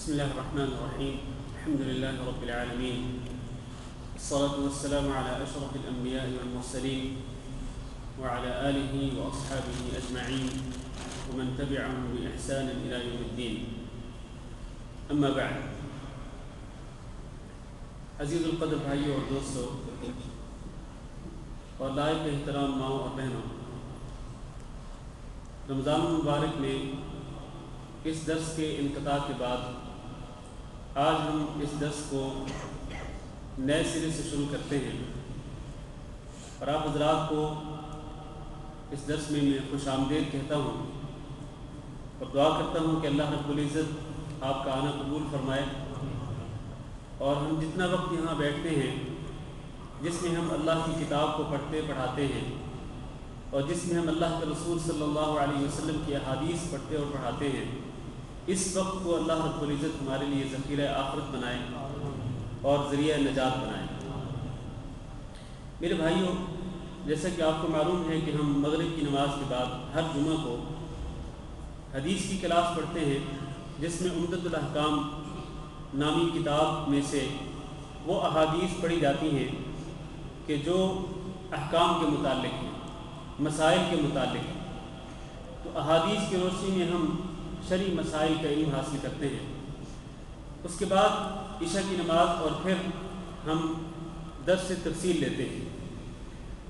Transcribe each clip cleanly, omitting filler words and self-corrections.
بسم الله الرحمن الرحيم. الحمد لله رب العالمين، الصلاة والسلام على أشرف الأنبياء والمرسلين وعلى آله وأصحابه أجمعين ومن تبعهم بإحسان إلى يوم الدين. أما بعد، عزیز القدر بھائیوں اور دوستوں اور لائق احترام ماؤں اور بہنوں، رمضان المبارک میں اس درس کے انقطاع کے بعد آج ہم اس درس کو نئے سرے سے شروع کرتے ہیں، اور آپ حضرات کو اس درس میں خوش آمدید کہتا ہوں اور دعا کرتا ہوں کہ اللہ رب العزت آپ کا آنا قبول فرمائے، اور ہم جتنا وقت یہاں بیٹھتے ہیں جس میں ہم اللہ کی کتاب کو پڑھتے پڑھاتے ہیں اور جس میں ہم اللہ کے رسول صلی اللہ علیہ وسلم کی احادیث پڑھتے اور پڑھاتے ہیں، اس وقت کو اللہ رب العزت ہمارے لیے ذخیرہ آخرت بنائے اور ذریعہ نجات بنائے۔ میرے بھائیوں، جیسا کہ آپ کو معلوم ہے کہ ہم مغرب کی نماز کے بعد ہر جمعہ کو حدیث کی کلاس پڑھتے ہیں، جس میں عمدۃ الاحکام نامی کتاب میں سے وہ احادیث پڑھی جاتی ہیں کہ جو احکام کے متعلق ہیں، مسائل کے متعلق ہیں۔ تو احادیث کی روشنی میں ہم شرعی مسائل کا علم حاصل کرتے ہیں۔ اس کے بعد عشاء کی نماز اور پھر ہم درس تفسیر لیتے ہیں۔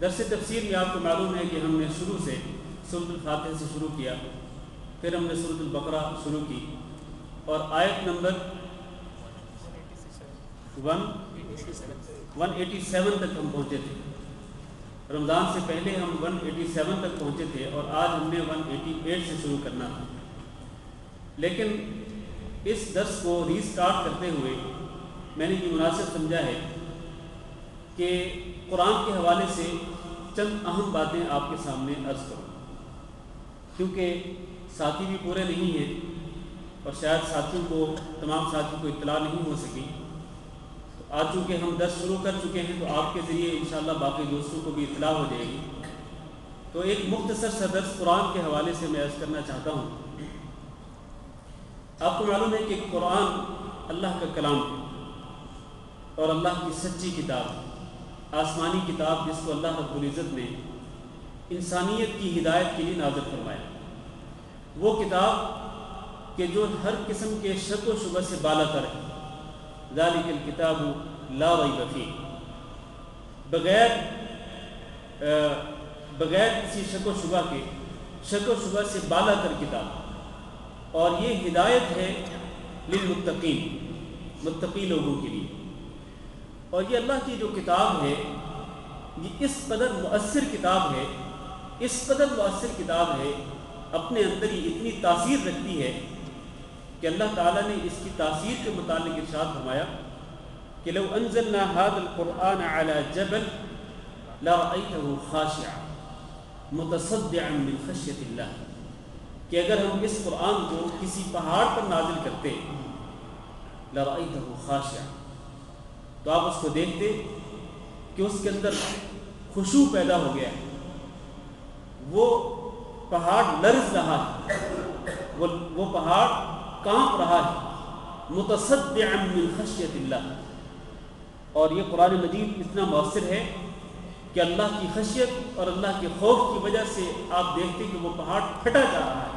درس تفسیر میں آپ کو معلوم ہے کہ ہم نے شروع سے سورۃ الفاتحہ سے شروع کیا، پھر ہم نے سورۃ البقرہ شروع کی اور آیت نمبر 187 تک ہم پہنچے تھے۔ رمضان سے پہلے ہم 187 تک پہنچے تھے اور آج ہم نے 188 سے شروع کرنا تھا، لیکن اس درس کو ری سٹارٹ کرتے ہوئے میں نے یہ مناسب سمجھا ہے کہ قرآن کے حوالے سے چند اہم باتیں آپ کے سامنے عرض کروں، کیونکہ ساتھی بھی پورے نہیں ہیں اور شاید ساتھیوں کو تمام ساتھیوں کو اطلاع نہیں ہو سکی۔ تو آج چونکہ ہم درس شروع کر چکے ہیں تو آپ کے ذریعے انشاءاللہ باقی دوستوں کو بھی اطلاع ہو جائے گی۔ تو ایک مختصر سا درس قرآن کے حوالے سے میں عرض کرنا چاہتا ہوں۔ آپ کو معلوم ہے کہ قرآن اللہ کا کلام ہے اور اللہ کی سچی کتاب ہے، آسمانی کتاب جس کو اللہ رب العزت نے انسانیت کی ہدایت کے لیے نازل فرمایا۔ وہ کتاب کہ جو ہر قسم کے شک و شبہ سے بالا تر ہے، ذالک الکتاب لا ریب فیہ، بغیر کسی شک و شبہ سے بالا تر کتاب، اور یہ ہدایت ہے للمتقین، متقی لوگوں کے لیے۔ اور یہ اللہ کی جو کتاب ہے یہ اس قدر مؤثر کتاب ہے، اپنے اندر یہ اتنی تاثیر رکھتی ہے کہ اللہ تعالیٰ نے اس کی تاثیر کے متعلق ارشاد فرمایا کہ لو انزلنا هذا القرآن على جبل لرأيته خاشعا متصدعا من خشية اللہ، کہ اگر ہم اس قرآن کو کسی پہاڑ پر نازل کرتے لرأيته خاشعا، تو آپ اس کو دیکھتے کہ اس کے اندر خشوع پیدا ہو گیا ہے، وہ پہاڑ لرز رہا ہے، وہ پہاڑ کانپ رہا ہے، متصدعا من خشیۃ اللہ۔ اور یہ قرآن مجید اتنا مؤثر ہے کہ اللہ کی خشیت اور اللہ کے خوف کی وجہ سے آپ دیکھتے کہ وہ پہاڑ پھٹا جا رہا ہے۔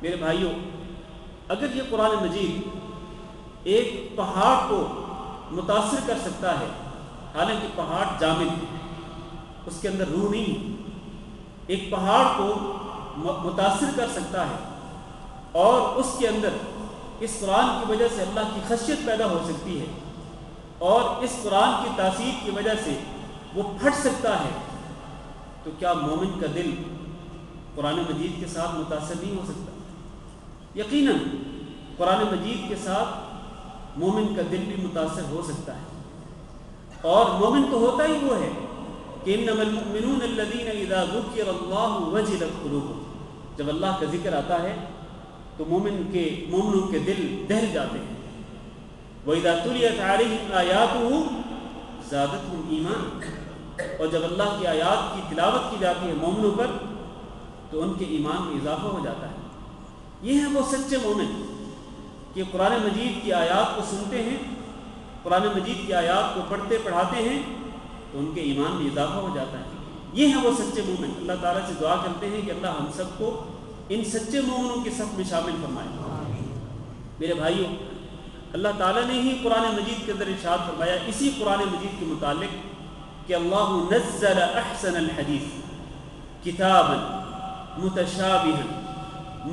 میرے بھائیوں، اگر یہ قرآن مجید ایک پہاڑ کو متاثر کر سکتا ہے، حالانکہ پہاڑ جامد ہے، اس کے اندر روح نہیں، ایک پہاڑ کو متاثر کر سکتا ہے اور اس کے اندر اس قرآن کی وجہ سے اللہ کی خشیت پیدا ہو سکتی ہے اور اس قرآن کی تاثیر کی وجہ سے وہ پھٹ سکتا ہے، تو کیا مومن کا دل قرآن مجید کے ساتھ متاثر نہیں ہو سکتا؟ یقیناً قرآن مجید کے ساتھ مومن کا دل بھی متاثر ہو سکتا ہے، اور مومن تو ہوتا ہی وہ ہے کہ انما المؤمنون الذین اذا ذکر اللہ وجلت قلوبهم، جب اللہ کا ذکر آتا ہے تو مومنوں کے دل دہل جاتے ہیں۔ وَإِذَا تُلِيَتْ عَلَيْهِمْ آيَاتُهُ زَادَتْهُمْ ایمانا، اور جب اللہ کی آیات کی تلاوت کی جاتی ہے مومنوں پر تو ان کے ایمان میں اضافہ ہو جاتا ہے۔ یہ ہیں وہ سچے مومن کہ قرآن مجید کی آیات کو سنتے ہیں، قرآن مجید کی آیات کو پڑھتے پڑھاتے ہیں تو ان کے ایمان میں اضافہ ہو جاتا ہے۔ یہ ہیں وہ سچے مومن۔ اللہ تعالیٰ سے دعا کرتے ہیں کہ اللہ ہم سب کو ان سچے مومنوں کے صف میں شامل فرمائے۔ میرے بھائیوں، اللہ تعالیٰ نے ہی قرآن مجید کے اندر ارشاد فرمایا اسی قرآن مجید کے متعلق کہ اللہ نزل احسن الحدیث کتابا متشابہا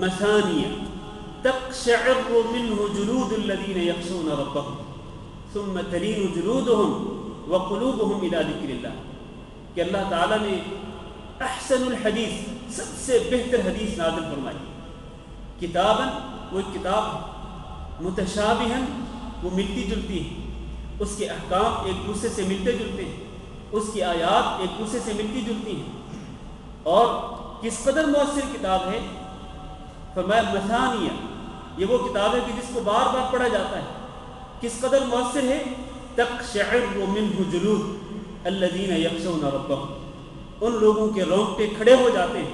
مثانیہ تقشعر منہ جلود الذین یخشون ربهم ثم تلین جلودهم وقلوبهم الی ذکر اللہ، کہ اللہ تعالیٰ نے احسن الحدیث سب سے بہتر حدیث نازل فرمائی، کتابا وہ ایک کتاب ہے، متشابہا وہ ملتی جلتی ہے، اس کے احکام ایک دوسرے سے ملتے جلتے ہیں، اس کی آیات ایک دوسرے سے ملتی جلتی ہیں، اور کس قدر مؤثر کتاب ہے، فرمایا مثانیہ، یہ وہ کتاب ہے کہ جس کو بار بار پڑھا جاتا ہے، کس قدر مؤثر ہے، تقشعر منہ جلود الذین یخشون ربهم، ان لوگوں کے رونگٹے کھڑے ہو جاتے ہیں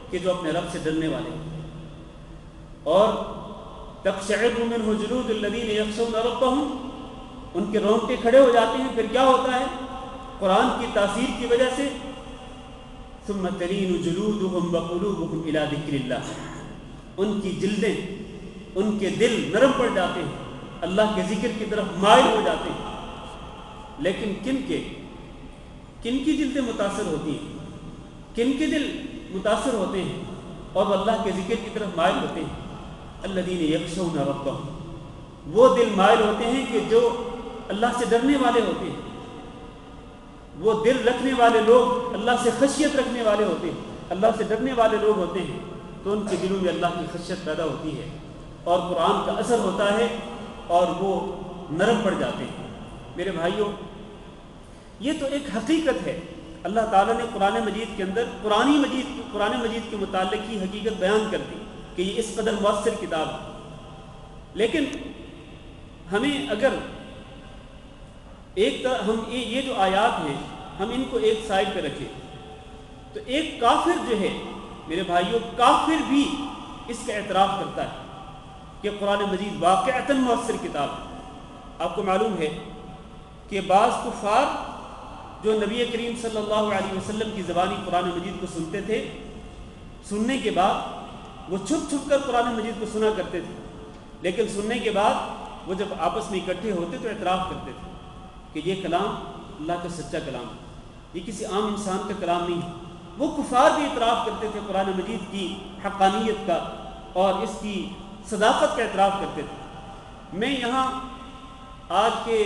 کہ جو اپنے رب سے ڈرنے والے ہیں، اور تقشعر منہ جلود الذین یخشون ربهم، ان کے رونگٹے کھڑے ہو جاتے ہیں، پھر کیا ہوتا ہے، قرآن کی تاثیر کی وجہ سے ثم تلین جلودهم وقلوبهم الی ذکر اللہ، ان کی جلدیں، ان کے دل نرم پڑ جاتے ہیں، اللہ کے ذکر کی طرف مائل ہو جاتے ہیں۔ لیکن کن کی جلدیں متاثر ہوتی ہیں، کن کے دل متاثر ہوتے ہیں اور وہ اللہ کے ذکر کی طرف مائل ہوتے ہیں، الذین یخشون ربهم، وہ دل مائل ہوتے ہیں کہ جو اللہ سے ڈرنے والے ہوتے ہیں، وہ دل رکھنے والے لوگ اللہ سے خشیت رکھنے والے ہوتے ہیں، اللہ سے ڈرنے والے لوگ ہوتے ہیں، تو ان کے دلوں میں اللہ کی خشیت پیدا ہوتی ہے اور قرآن کا اثر ہوتا ہے اور وہ نرم پڑ جاتے ہیں۔ میرے بھائیوں، یہ تو ایک حقیقت ہے، اللہ تعالیٰ نے قرآن مجید کے اندر قرآن مجید کے متعلق کی حقیقت بیان کر دی کہ یہ اس قدر مؤثر کتاب ہے۔ لیکن ہمیں اگر ہم یہ جو آیات ہیں ہم ان کو ایک سائڈ پہ رکھیں تو ایک کافر جو ہے میرے بھائیوں، کافر بھی اس کا اعتراف کرتا ہے کہ قرآن مجید واقعتاً مؤثر کتاب ہے۔ آپ کو معلوم ہے کہ بعض کفار جو نبی کریم صلی اللہ علیہ وسلم کی زبانی قرآن مجید کو سنتے تھے، سننے کے بعد وہ چھپ چھپ کر قرآن مجید کو سنا کرتے تھے، لیکن سننے کے بعد وہ جب آپس میں اکٹھے ہوتے تو اعتراف کرتے تھے کہ یہ کلام اللہ کا سچا کلام ہے، یہ کسی عام انسان کا کلام نہیں ہے۔ وہ کفار بھی اعتراف کرتے تھے قرآن مجید کی حقانیت کا اور اس کی صداقت کا اعتراف کرتے تھے۔ میں یہاں آج کی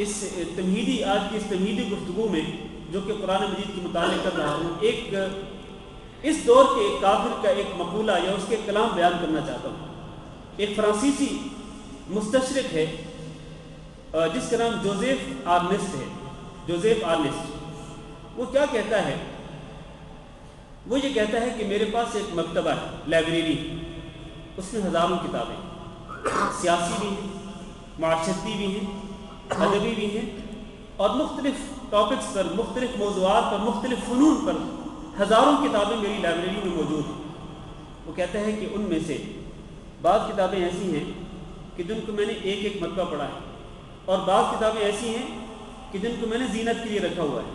اس تمہیدی گفتگو میں جو کہ قرآن مجید کے متعلق کر رہا ہوں، اس دور کے ایک کافر کا ایک مقولہ یا اس کے کلام بیان کرنا چاہتا ہوں۔ ایک فرانسیسی مستشرق ہے جس کا نام جوزیف آرنسٹ۔ وہ کیا کہتا ہے؟ وہ یہ کہتا ہے کہ میرے پاس ایک مکتبہ ہے، لائبریری، اس میں ہزاروں کتابیں، سیاسی بھی ہیں، معاشرتی بھی ہیں، ادبی بھی ہیں، اور مختلف ٹاپکس پر، مختلف موضوعات پر، مختلف فنون پر ہزاروں کتابیں میری لائبریری میں موجود ہیں۔ وہ کہتا ہے کہ ان میں سے بعض کتابیں ایسی ہیں کہ جن کو میں نے ایک ایک مرتبہ پڑھا ہے، اور بعض کتابیں ایسی ہیں کہ جن کو میں نے زینت کے لیے رکھا ہوا ہے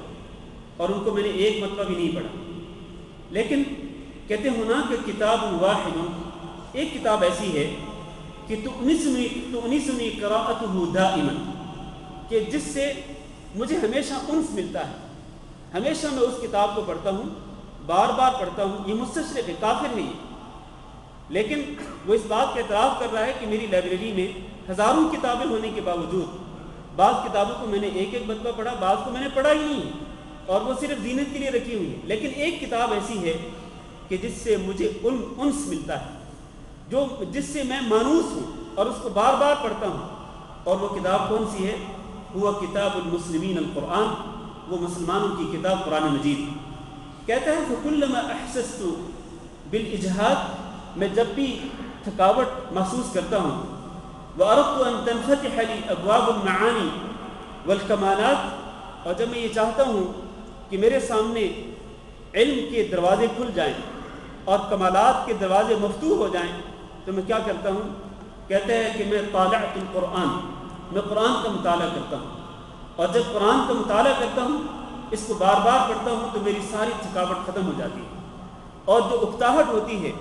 اور ان کو میں نے ایک مرتبہ بھی نہیں پڑھا۔ لیکن کہتے ہونا کہ کتاب واحد، ایک کتاب ایسی ہے کہ تؤنسنی قراءتہ دائما، کہ جس سے مجھے ہمیشہ انس ملتا ہے، ہمیشہ میں اس کتاب کو پڑھتا ہوں، بار بار پڑھتا ہوں۔ یہ مستشرق ہے، کافر ہے یہ، لیکن وہ اس بات کا اعتراف کر رہا ہے کہ میری لائبریری میں ہزاروں کتابیں ہونے کے باوجود بعض کتابوں کو میں نے ایک ایک مرتبہ پڑھا، بعض کو میں نے پڑھا ہی نہیں اور وہ صرف زینت کے لیے رکھی ہوئی ہے، لیکن ایک کتاب ایسی ہے کہ جس سے مجھے انس ملتا ہے، جس سے میں مانوس ہوں اور اس کو بار بار پڑھتا ہوں۔ اور وہ کتاب کون سی ہے؟ ہوا کتاب المسلمین القرآن، وہ مسلمانوں کی کتاب قرآن مجید۔ کہتا ہے فَكُلَّمَا أَحْسَسْتُ بِالْإِجْهَادِ، میں جب بھی تھکاوٹ محسوس کرتا ہوں، وَأَرَدْتُ أَن تَنْفَتِحَ لِي أَبْوَابُ الْمَعَانِي وَالْكَمَالَاتِ، اور جب میں یہ چاہتا ہوں کہ میرے سامنے علم کے دروازے کھل جائیں اور کمالات کے دروازے مفتوح ہو جائیں، تو میں کیا کرتا ہوں؟ کہتے ہیں کہ میں طالعت القرآن، میں قرآن کا مطالعہ کرتا ہوں، اور جب قرآن کا مطالعہ کرتا ہوں، اس کو بار بار پڑھتا ہوں، تو میری ساری تھکاوٹ ختم ہو جاتی ہے، اور جو اکتاہٹ ہوتی ہے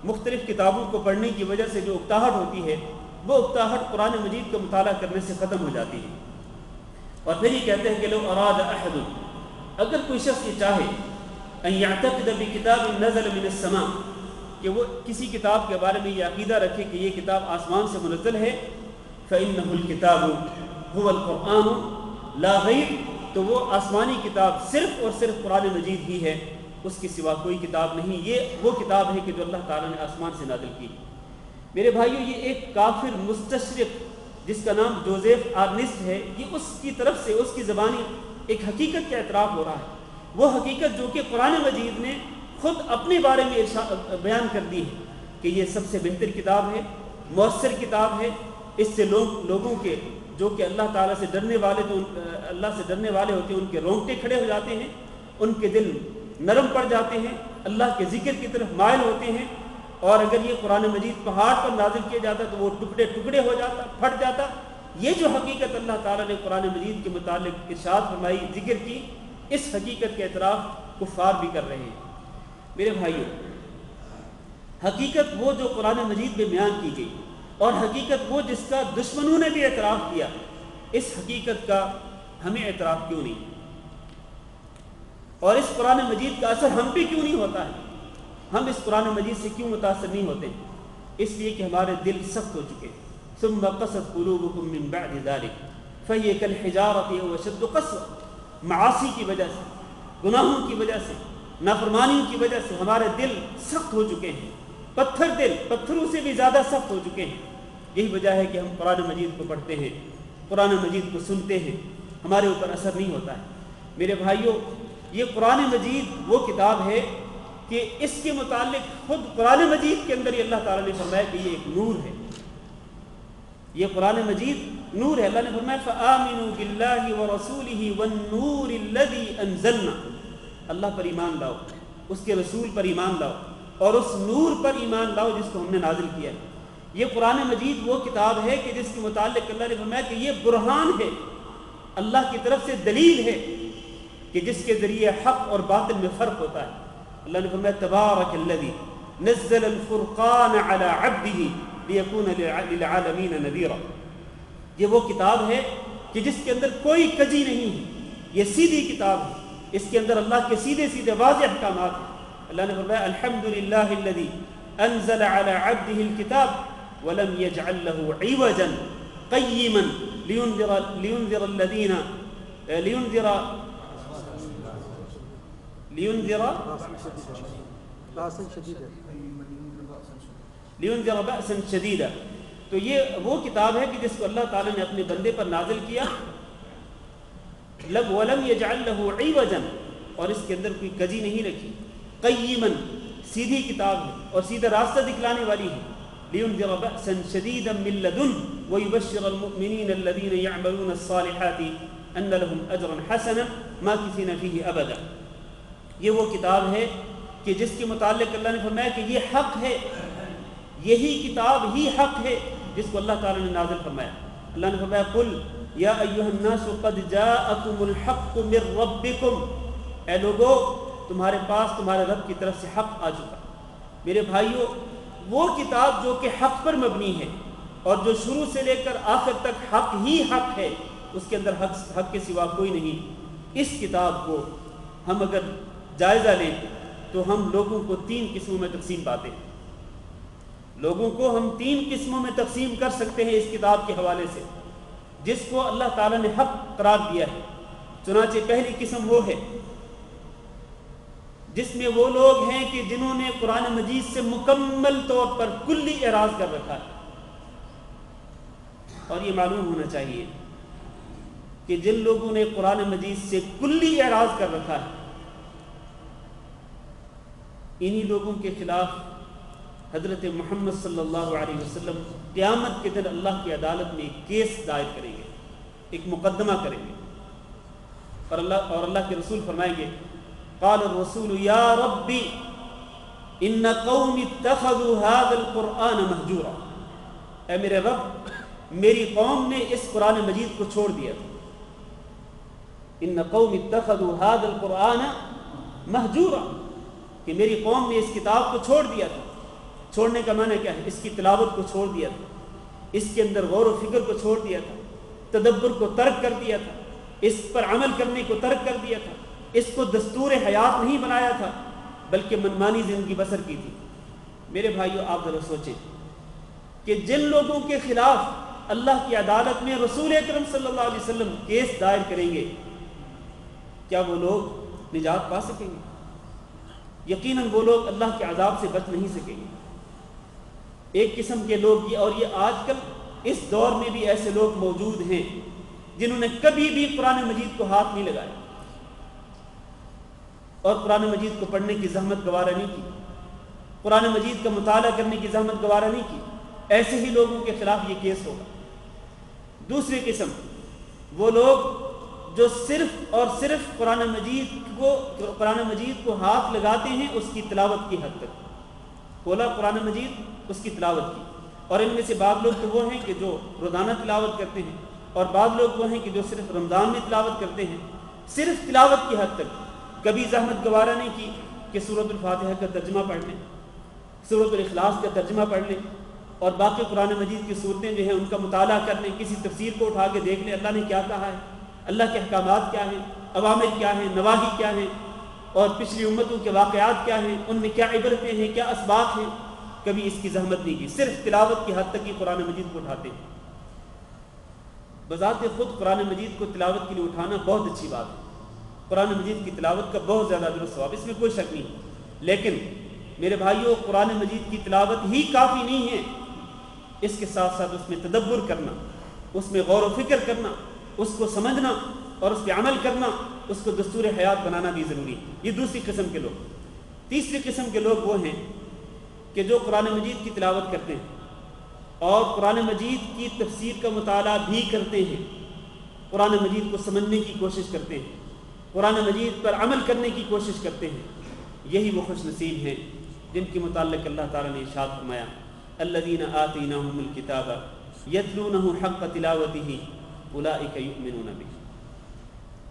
مختلف کتابوں کو پڑھنے کی وجہ سے، جو اکتاہٹ ہوتی ہے، وہ اکتاہٹ قرآن مجید کا مطالعہ کرنے سے ختم ہو جاتی ہے۔ اور پھر یہ کہتے ہیں کہ لو اراد احد، اگر کوئی شخص یہ چاہے ان یعتقد بکتاب نزل من السماء، کہ وہ کسی کتاب کے بارے میں یہ عقیدہ رکھے کہ یہ کتاب آسمان سے منزل ہے، فإنه الكتاب هو القرآن لا غیر، تو وہ آسمانی کتاب صرف اور صرف قرآن مجید ہی ہے، اس کے سوا کوئی کتاب نہیں۔ یہ وہ کتاب ہے کہ جو اللہ تعالیٰ نے آسمان سے نازل کی۔ میرے بھائیو، یہ ایک کافر مستشرق جس کا نام جوزیف آرنسٹ ہے، یہ اس کی طرف سے، اس کی زبانی ایک حقیقت کا اعتراف ہو رہا ہے، وہ حقیقت جو کہ قرآن مجید نے خود اپنے بارے میں بیان کر دی ہے کہ یہ سب سے بہتر کتاب ہے، مؤثر کتاب ہے، اس سے لوگوں کے جو کہ اللہ تعالیٰ سے ڈرنے والے، تو اللہ سے ڈرنے والے ہوتے ہیں، ان کے رونگٹے کھڑے ہو جاتے ہیں، ان کے دل نرم پڑ جاتے ہیں، اللہ کے ذکر کی طرف مائل ہوتے ہیں، اور اگر یہ قرآن مجید پہاڑ پر نازل کیا جاتا تو وہ ٹکڑے ٹکڑے ہو جاتا، پھٹ جاتا۔ یہ جو حقیقت اللہ تعالیٰ نے قرآن مجید کے متعلق ارشاد فرمائی، ذکر کی، اس حقیقت کے اعتراف کفار بھی کر رہے ہیں۔ میرے بھائیوں، حقیقت وہ جو قرآن مجید میں بیان کی گئی، اور حقیقت وہ جس کا دشمنوں نے بھی اعتراف کیا، اس حقیقت کا ہمیں اعتراف کیوں نہیں؟ اور اس قرآن مجید کا اثر ہم پہ کیوں نہیں ہوتا ہے؟ ہم اس قرآن مجید سے کیوں متاثر نہیں ہوتے؟ اس لیے کہ ہمارے دل سخت ہو چکے۔ ثم قست قلوبكم من بعد ذلك فهي كالحجارة أو أشد قسوة، معاصی کی وجہ سے، گناہوں کی وجہ سے، نافرمانیوں کی وجہ سے ہمارے دل سخت ہو چکے ہیں، پتھروں سے بھی زیادہ سخت ہو چکے ہیں۔ یہی وجہ ہے کہ ہم قرآن مجید کو پڑھتے ہیں، قرآن مجید کو سنتے ہیں، ہمارے اوپر اثر نہیں ہوتا ہے۔ میرے بھائیوں، یہ قرآن مجید وہ کتاب ہے کہ اس کے متعلق خود قرآن مجید کے اندر ہی اللہ تعالیٰ نے فرمایا کہ یہ ایک نور ہے، یہ قرآن مجید نور ہے۔ اللہ نے فرمایا فآمنوا باللہ ورسولہ والنور الذی انزلنا، اللہ پر ایمان لاؤ، اس کے رسول پر ایمان لاؤ، اور اس نور پر ایمان لاؤ جس کو ہم نے نازل کیا ہے۔ یہ قرآن مجید وہ کتاب ہے کہ جس کے متعلق اللہ نے فرمایا کہ یہ برہان ہے، اللہ کی طرف سے دلیل ہے کہ جس کے ذریعے حق اور باطل میں فرق ہوتا ہے۔ اللہ نے فرمایا تبارک الذی نزل الفرقان علی عبدہ لیکون للعالمین نذیرا، یہ وہ کتاب ہے کہ جس کے اندر کوئی کجی نہیں ہے، یہ سیدھی کتاب ہے، اس کے اندر اللہ کے سیدھے سیدھے واضح احکامات ہیں۔ اللہ نے فرمایا الحمدللہ الذی انزل علی عبدہ الکتاب ولم یجعل له عوجا قیما لینذر الذین لینذر بأسا شدیدا، تو یہ وہ کتاب ہے کہ جس کو اللہ تعالیٰ نے اپنے بندے پر نازل کیا، وَلَمْ يَجْعَلْ لَهُ عِوَجًا، اور اس کے اندر کوئی کجی نہیں رکھی، قیماً، سیدھی کتاب ہے اور سیدھا راستہ دکھلانے والی ہے، لِيُنذِرَ بَأْسًا شَدِيدًا مِّن لَّدُنْهُ وَيُبَشِّرَ الْمُؤْمِنِينَ الَّذِينَ يَعْمَلُونَ الصَّالِحَاتِ أَنَّ لَهُمْ أَجْرًا حَسَنًا مَاكِثِينَ فِيهِ أَبَدًا۔ یہ وہ کتاب ہے کہ جس کے متعلق اللہ نے فرمایا کہ یہ حق ہے، یہی کتاب ہی حق ہے جس کو اللہ تعالیٰ نے نازل فرمایا۔ اللہ نے فرمایا قل یا ایھا الناس قد جاءکم الحق من ربکم، اے لوگو تمہارے پاس تمہارے رب کی طرف سے حق آ چکا۔ میرے بھائیوں، وہ کتاب جو کہ حق پر مبنی ہے اور جو شروع سے لے کر آخر تک حق ہی حق ہے، اس کے اندر حق کے سوا کوئی نہیں، اس کتاب کو ہم اگر جائزہ لیں تو ہم لوگوں کو 3 قسموں میں تقسیم پاتے ہیں۔ لوگوں کو ہم 3 قسموں میں تقسیم کر سکتے ہیں اس کتاب کے حوالے سے، جس کو اللہ تعالیٰ نے حق قرار دیا ہے۔ چنانچہ پہلی قسم وہ ہے جس میں وہ لوگ ہیں کہ جنہوں نے قرآن مجید سے مکمل طور پر کلی اعراض کر رکھا ہے، اور یہ معلوم ہونا چاہیے کہ جن لوگوں نے قرآن مجید سے کلی اعراض کر رکھا ہے، انہی لوگوں کے خلاف حضرت محمد صلی اللہ علیہ وسلم قیامت کے دن اللہ کی عدالت میں ایک کیس دائر کریں گے، ایک مقدمہ کریں گے، اور اللہ کے رسول فرمائیں گے قال الرسول یا ربی ان قوم اتخذوا هذا القرآن مہجورا، اے میرے رب میری قوم نے اس قرآن مجید کو چھوڑ دیا تھا. ان قوم اتخذوا هذا القرآن مہجورا, کہ میری قوم نے اس کتاب کو چھوڑ دیا تھا. چھوڑنے کا معنی کیا ہے؟ اس کی تلاوت کو چھوڑ دیا تھا, اس کے اندر غور و فکر کو چھوڑ دیا تھا, تدبر کو ترک کر دیا تھا, اس پر عمل کرنے کو ترک کر دیا تھا, اس کو دستور حیات نہیں بنایا تھا بلکہ منمانی زندگی بسر کی تھی. میرے بھائیو آپ ذرا سوچیں کہ جن لوگوں کے خلاف اللہ کی عدالت میں رسول اکرم صلی اللہ علیہ وسلم کیس دائر کریں گے, کیا وہ لوگ نجات پا سکیں گے؟ یقیناً وہ لوگ اللہ کے عذاب سے بچ نہیں سکیں گے. ایک قسم کے لوگ یہ, اور یہ آج کل اس دور میں بھی ایسے لوگ موجود ہیں جنہوں نے کبھی بھی قرآن مجید کو ہاتھ نہیں لگایا اور قرآن مجید کو پڑھنے کی زحمت گوارا نہیں کی, قرآن مجید کا مطالعہ کرنے کی زحمت گوارا نہیں کی. ایسے ہی لوگوں کے خلاف یہ کیس ہوگا. دوسری قسم وہ لوگ جو صرف اور صرف قرآن مجید کو ہاتھ لگاتے ہیں اس کی تلاوت کی حد تک. کھولا قرآن مجید, اس کی تلاوت کی. اور ان میں سے بعض لوگ تو وہ ہیں کہ جو روزانہ تلاوت کرتے ہیں, اور بعض لوگ وہ ہیں کہ جو صرف رمضان میں تلاوت کرتے ہیں, صرف تلاوت کی حد تک. کبھی زحمت گوارا نہیں کی کہ سورۃ الفاتحہ کا ترجمہ پڑھ لیں, سورۃ الاخلاص کا ترجمہ پڑھ لیں, اور باقی قرآن مجید کی صورتیں جو ہیں ان کا مطالعہ کر لیں, کسی تفسیر کو اٹھا کے دیکھ لیں اللہ نے کیا کہا ہے, اللہ کے احکامات کیا ہیں, اوامر کیا ہیں, نواہی کیا ہیں, اور پچھلی امتوں کے واقعات کیا ہیں, ان میں کیا عبرتیں ہیں, کیا اسباق ہیں. کبھی اس کی زحمت نہیں کی, صرف تلاوت کی حد تک ہی قرآن مجید کو اٹھاتے ہیں. بذات خود قرآن مجید کو تلاوت کے لیے اٹھانا بہت اچھی بات ہے. قرآن مجید کی تلاوت کا بہت زیادہ اجر و ثواب, اس میں کوئی شک نہیں. لیکن میرے بھائیوں قرآن مجید کی تلاوت ہی کافی نہیں ہے, اس کے ساتھ ساتھ اس میں تدبر کرنا, اس میں غور و فکر کرنا, اس کو سمجھنا اور اس پہ عمل کرنا, اس کو دستور حیات بنانا بھی ضروری ہے. یہ دوسری قسم کے لوگ. تیسری قسم کے لوگ وہ ہیں کہ جو قرآن مجید کی تلاوت کرتے ہیں اور قرآن مجید کی تفسیر کا مطالعہ بھی کرتے ہیں, قرآن مجید کو سمجھنے کی کوشش کرتے ہیں, قرآن مجید پر عمل کرنے کی کوشش کرتے ہیں. یہی وہ خوش نصیب ہیں جن کے متعلق اللہ تعالیٰ نے ارشاد فرمایا الذین آتیناہم الکتاب یتلونہ حق تلاوتہ اولئک یؤمنون بہ,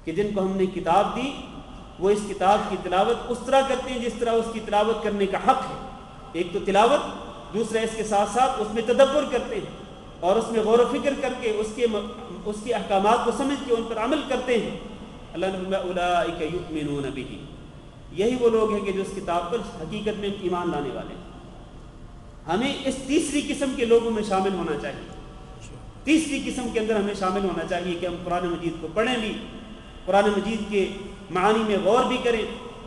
کہ جن کو ہم نے کتاب دی وہ اس کتاب کی تلاوت اس طرح کرتے ہیں جس طرح اس کی تلاوت کرنے کا حق ہے. ایک تو تلاوت, دوسرا اس کے ساتھ ساتھ اس میں تدبر کرتے ہیں اور اس میں غور و فکر کر کے اس کے احکامات کو سمجھ کے ان پر عمل کرتے ہیں. اللہ نے فرمایا اولئک یؤمنون بہ, یہی وہ لوگ ہیں کہ جو اس کتاب پر حقیقت میں ایمان لانے والے ہیں. ہمیں اس تیسری قسم کے لوگوں میں شامل ہونا چاہیے. تیسری قسم کے اندر ہمیں شامل ہونا چاہیے کہ ہم قرآن مجید کو پڑھیں بھی, قرآن مجید کے معانی میں غور بھی کریں,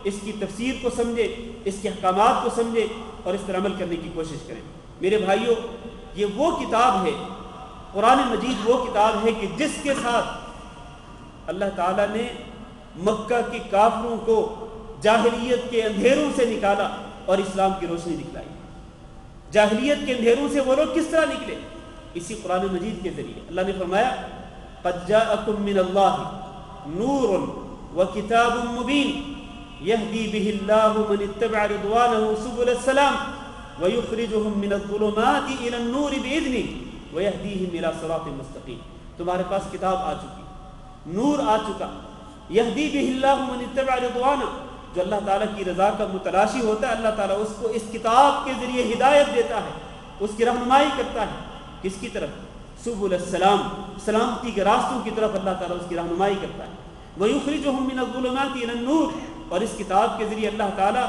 اس کی تفسیر کو سمجھیں, اس کے احکامات کو سمجھیں اور اس پر عمل کرنے کی کوشش کریں. میرے بھائیوں یہ وہ کتاب ہے, قرآن مجید وہ کتاب ہے کہ جس کے ساتھ اللہ تعالیٰ نے مکہ کے کافروں کو جاہلیت کے اندھیروں سے نکالا اور اسلام کی روشنی دکھلائی. جاہلیت کے اندھیروں سے وہ لوگ کس طرح نکلے؟ اسی قرآن مجید کے ذریعے. اللہ نے فرمایا قد جاءکم من اللہ نور وکتاب مبین یہدی بہ اللہ من اتبع رضوانہ سبل السلام ویخرجہم من الظلمات الی النور بإذنہ ویہدیہم الی صراط مستقیم. تمہارے پاس کتاب آ چکی, نور آ چکا. یہدی بہ اللہ من اتبع رضوانہ, جو اللہ تعالیٰ کی رضا کا متلاشی ہوتا ہے اللہ تعالیٰ اس کو اس کتاب کے ذریعے ہدایت دیتا ہے, اس کی رہنمائی کرتا ہے. کس کی طرف؟ سبل السلام, سلامتی کے راستوں کی طرف اللہ تعالیٰ اس کی رہنمائی کرتا ہے. وَيُخْرِجُهُم مِّنَ الظُّلُمَاتِ إِلَى النُّورِ, اور اس کتاب کے ذریعے اللہ تعالیٰ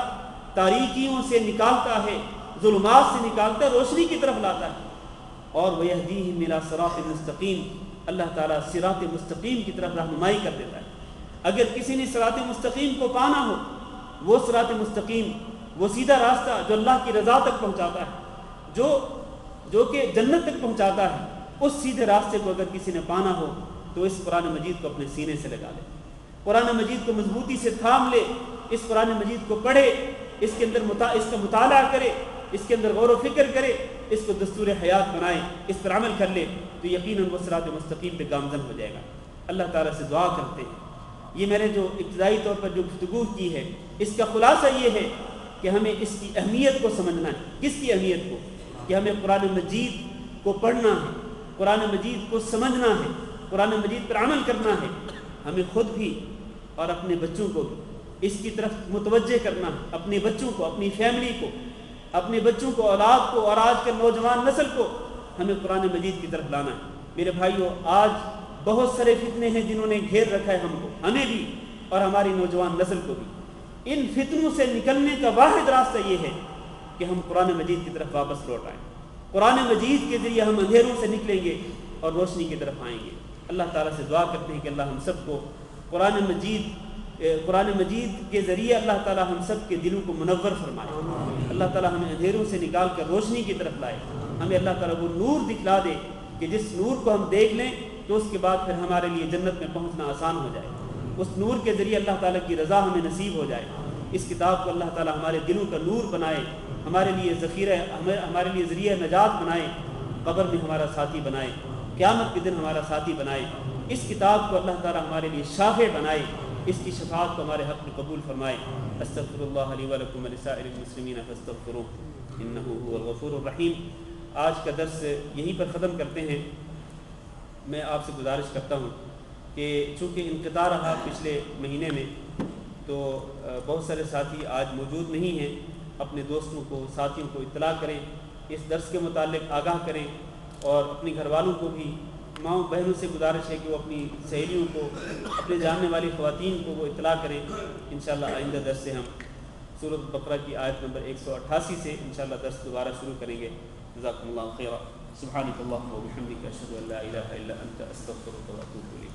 تاریکیوں سے نکالتا ہے, ظلمات سے نکالتا ہے, روشنی کی طرف لاتا ہے. اور وَيَهْدِيهِمْ إِلَى صِرَاطٍ مُسْتَقِيمٍ, اللہ تعالیٰ صراط مستقیم کی طرف رہنمائی کر دیتا ہے. اگر کسی نے صراط مستقیم کو پانا ہو, وہ صراط مستقیم, وہ سیدھا راستہ جو اللہ کی رضا تک پہنچاتا ہے, جو کہ جنت تک پہنچاتا ہے, اس سیدھے راستے کو اگر کسی نے پانا ہو تو اس قرآن مجید کو اپنے سینے سے لگا لے, قرآن مجید کو مضبوطی سے تھام لے, اس قرآن مجید کو پڑھے, اس کے اندر اس کا مطالعہ کرے, اس کے اندر غور و فکر کرے, اس کو دستور حیات بنائے, اس پر عمل کر لے, تو یقیناً وہ صراط مستقیم پہ گامزن ہو جائے گا. اللہ تعالیٰ سے دعا کرتے ہیں. یہ میں نے جو ابتدائی طور پر جو گفتگو کی ہے اس کا خلاصہ یہ ہے کہ ہمیں اس کی اہمیت کو سمجھنا ہے. کس کی اہمیت کو؟ کہ ہمیں قرآن مجید کو پڑھنا ہے، قرآن مجید کو سمجھنا ہے، قرآن مجید پر عمل کرنا ہے، ہمیں خود بھی اور اپنے بچوں کو بھی اس کی طرف متوجہ کرنا ہے، اپنے بچوں کو، اپنی فیملی کو، اپنے بچوں کو، اولاد کو، اور آج کے نوجوان نسل کو ہمیں قرآن مجید کی طرف لانا ہے۔ میرے بھائیوں، آج بہت سارے فتنے ہیں جنہوں نے گھیر رکھا ہے ہم کو، ہمیں بھی اور ہماری نوجوان نسل کو بھی۔ ان فتنوں سے نکلنے کا واحد راستہ یہ ہے کہ ہم قرآن مجید کی طرف واپس لوٹ آئیں۔ قرآن مجید کے ذریعے ہم اندھیروں سے نکلیں گے اور روشنی کی طرف آئیں گے۔ اللہ تعالیٰ سے دعا کرتے ہیں کہ اللہ ہم سب کو قرآن مجید کے ذریعے اللہ تعالیٰ ہم سب کے دلوں کو منور فرمائے۔ اللہ تعالیٰ ہمیں اندھیروں سے نکال کر روشنی کی طرف لائے۔ ہمیں اللہ تعالیٰ وہ نور دکھلا دے کہ جس نور کو ہم دیکھ لیں تو اس کے بعد پھر ہمارے لیے جنت میں پہنچنا آسان ہو جائے۔ اس نور کے ذریعے اللہ تعالیٰ کی رضا ہمیں نصیب ہو جائے۔ اس کتاب کو اللہ تعالیٰ ہمارے دلوں کا نور بنائے، ہمارے لیے ہمارے لیے ذریعہ نجات بنائے، قبر میں ہمارا ساتھی بنائے، قیامت کے دن ہمارا ساتھی بنائے۔ اس کتاب کو اللہ تعالیٰ ہمارے لیے شافع بنائے، اس کی شفاعت کو ہمارے حق میں قبول فرمائے۔ استغفر اللہ لی ولکم ولسائر المسلمین فاستغفروہ انہ هو الغفور الرحیم۔ آج کا درس یہیں پر ختم کرتے ہیں۔ میں آپ سے گزارش کرتا ہوں کہ چونکہ انقطاع رہا پچھلے مہینے میں، تو بہت سارے ساتھی آج موجود نہیں ہیں۔ اپنے دوستوں کو، ساتھیوں کو اطلاع کریں، اس درس کے متعلق آگاہ کریں، اور اپنے گھر والوں کو بھی، ماؤں بہنوں سے گزارش ہے کہ وہ اپنی سہیلیوں کو، اپنے جاننے والی خواتین کو وہ اطلاع کریں۔ انشاءاللہ آئندہ درس سے ہم سورۃ بقرہ کی آیت نمبر 188 سے انشاءاللہ درس دوبارہ شروع کریں گے۔ جزاکم اللہ خیرا۔ سبحانک اللہم و بحمدک، اشہد ان لا الہ الا انت، استغفرک و اتوب الیک۔